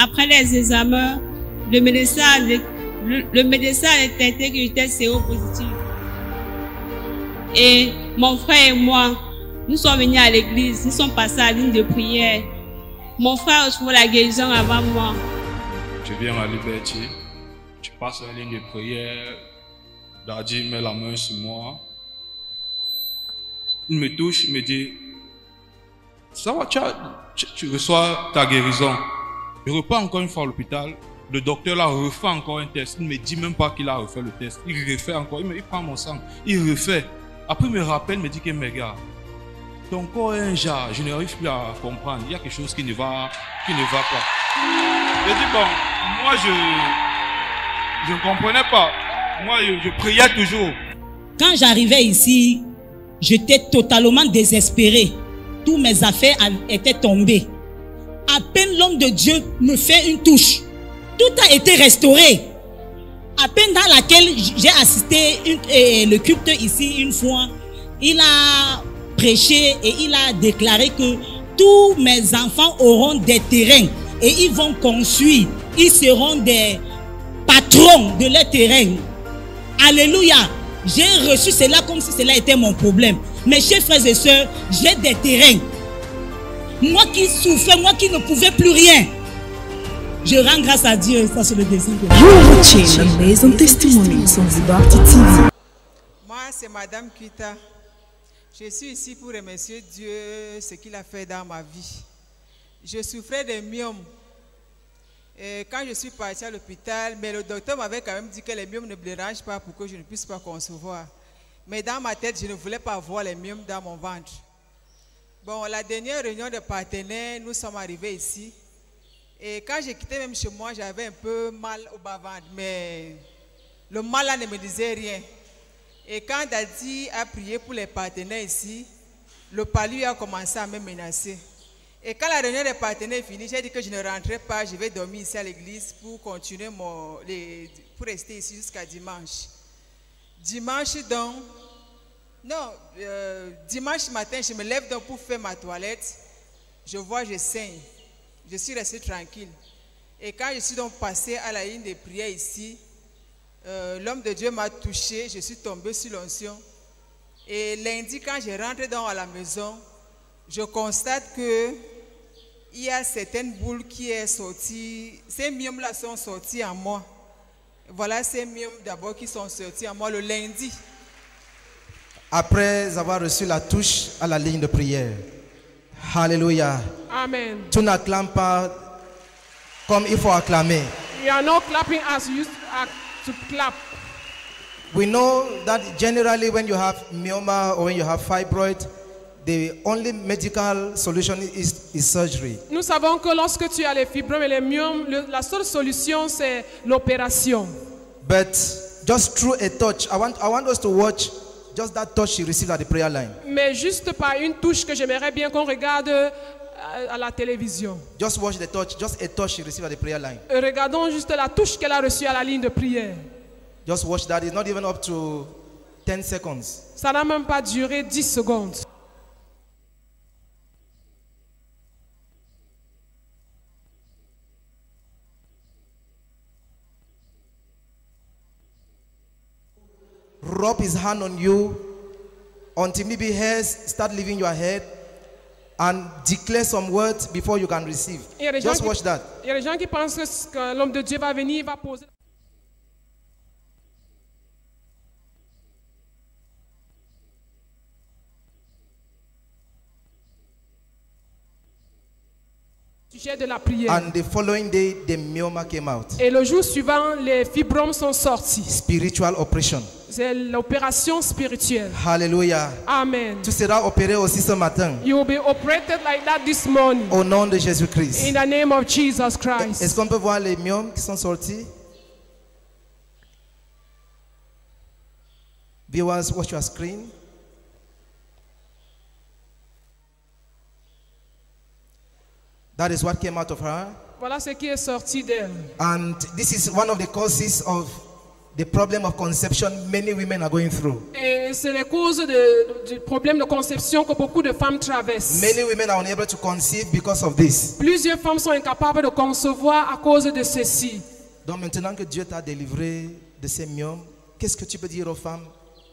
après les examens, le médecin a détecté que j'étais séropositive. Et mon frère et moi, nous sommes venus à l'église, nous sommes passés à la ligne de prière. Mon frère a trouvé la guérison avant moi. Je viens à Liberty, je passe à la ligne de prière, Daddy met la main sur moi. Il me touche, il me dit, ça va, tu reçois ta guérison. Je repars encore une fois à l'hôpital. Le docteur là refait encore un test. Il ne me dit même pas qu'il a refait le test. Il refait encore. Il prend mon sang. Il refait. Après, il me rappelle, il me dit que mes gars, ton corps est un jar. Je n'arrive plus à comprendre. Il y a quelque chose qui ne va pas. Je dis, bon, moi, je ne comprenais pas. Moi, je priais toujours. Quand j'arrivais ici, j'étais totalement désespéré. Tous mes affaires étaient tombées. À peine l'homme de Dieu me fait une touche. Tout a été restauré. À peine dans laquelle j'ai assisté le culte ici une fois, il a prêché et il a déclaré que tous mes enfants auront des terrains et ils vont construire. Ils seront des patrons de leurs terrains. Alléluia. J'ai reçu cela comme si cela était mon problème. Mes chers frères et sœurs, j'ai des terrains. Moi qui souffrais, moi qui ne pouvais plus rien. Je rends grâce à Dieu, ça c'est le dessin que You are watching Amazing Testimonies on Liberty TV. Moi, c'est Madame Kita. Je suis ici pour remercier Dieu ce qu'il a fait dans ma vie. Je souffrais de myome. Et quand je suis partie à l'hôpital, mais le docteur m'avait quand même dit que les myomes ne me dérangent pas pour que je ne puisse pas concevoir. Mais dans ma tête, je ne voulais pas voir les myomes dans mon ventre. Bon, la dernière réunion de partenaires, nous sommes arrivés ici. Et quand j'ai quitté même chez moi, j'avais un peu mal au bas-ventre, mais le mal là ne me disait rien. Et quand Daddy a prié pour les partenaires ici, le palu a commencé à me menacer. Et quand la réunion des partenaires est finie, j'ai dit que je ne rentrais pas, je vais dormir ici à l'église pour continuer pour rester ici jusqu'à dimanche. Dimanche donc, dimanche matin, je me lève donc pour faire ma toilette. Je vois, je saigne. Je suis resté tranquille. Et quand je suis donc passé à la ligne de prière ici, l'homme de Dieu m'a touché, je suis tombé sur l'onction. Et lundi, quand je rentre dans à la maison, je constate que il y a certaines boules qui sont sorties. Ces myomes-là sont sortis en moi. Voilà ces myomes d'abord qui sont sortis en moi le lundi. Après avoir reçu la touche à la ligne de prière. Alléluia. Amen. Tu n'acclames pas comme il faut acclamer. You are not clapping as you used to clap. We know that generally when you have myoma or when you have fibroid, the only medical solution is surgery. Nous savons que lorsque tu as les fibromes et les myomes, la seule solution c'est l'opération. But just through a touch, I want us to watch just that touch she received at the prayer line. Mais juste par une touche que j'aimerais bien qu'on regarde à la télévision. Just watch the touch, just a touch she received at the prayer line. Regardons juste la touche qu'elle a reçue à la ligne de prière. Just watch that. It's not even up to 10 seconds. Ça n'a même pas duré 10 secondes. Rub his hand on you until maybe hairs start leaving your head and declare some words before you can receive. Just watch that. Il y a des gens qui pensent que l'homme de Dieu va venir, il va poser. Sujet de la prière. And the following day, the myoma came out. Et le jour suivant, les fibromes sont sortis. Spiritual operation. C'est l'opération spirituelle. Hallelujah. Amen. Tu seras opéré aussi ce matin. You will be operated like that this morning. Au nom de Jésus-Christ. In the name of Jesus Christ. Est-ce qu'on peut voir les myomes qui sont sortis? Viewers, watch your screen. That is what came out of her. Voilà ce qui est sorti d'elle. And this is one of the causes of the problem of conception many women are going through. Et c'est les causes du problème de conception que beaucoup de femmes traversent. Many women are unable to conceive because of this. Plusieurs femmes sont incapables de concevoir à cause de ceci. Donc maintenant que Dieu t'a délivré de ces myomes, qu'est-ce que tu peux dire aux femmes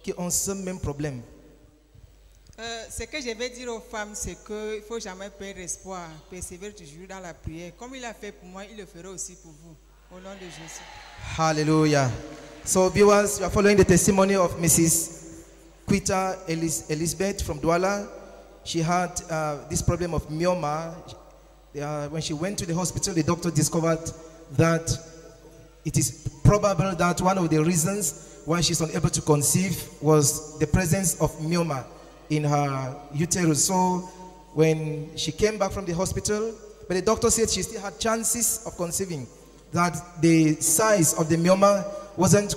qui ont ce même problème? Ce que je vais dire aux femmes, c'est qu'il ne faut jamais perdre espoir, persévérer toujours dans la prière. Comme il a fait pour moi, il le fera aussi pour vous. Au nom de Jésus. Hallelujah. So viewers, you are following the testimony of Mrs. Quita Elizabeth from Douala. She had this problem of myoma. When she went to the hospital, the doctor discovered that it is probable that one of the reasons why she's unable to conceive was the presence of myoma in her uterus. So when she came back from the hospital, but the doctor said she still had chances of conceiving, that the size of the myoma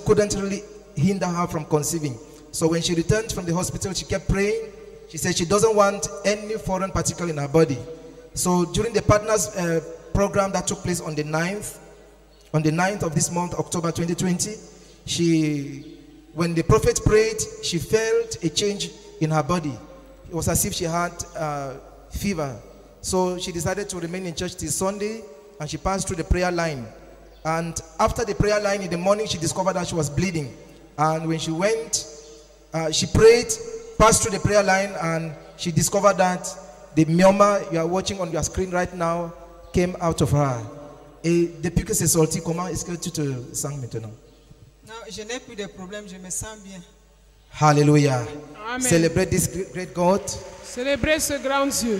couldn't really hinder her from conceiving. So when she returned from the hospital, she kept praying. She said she doesn't want any foreign particle in her body. So during the partners program that took place on the 9th of this month, October 2020, when the prophet prayed, she felt a change in her body. It was as if she had fever. So she decided to remain in church till Sunday, and she passed through the prayer line. And after the prayer line in the morning, she discovered that she was bleeding. And when she went, she prayed, passed through the prayer line, and she discovered that the myoma you are watching on your screen right now came out of her. Et depuis que c'est sorti, comment est-ce que tu te sens maintenant? Non, je n'ai plus de problème, je me sens bien. Hallelujah. Amen. Celebrate this great God. Célébrez ce grand Dieu.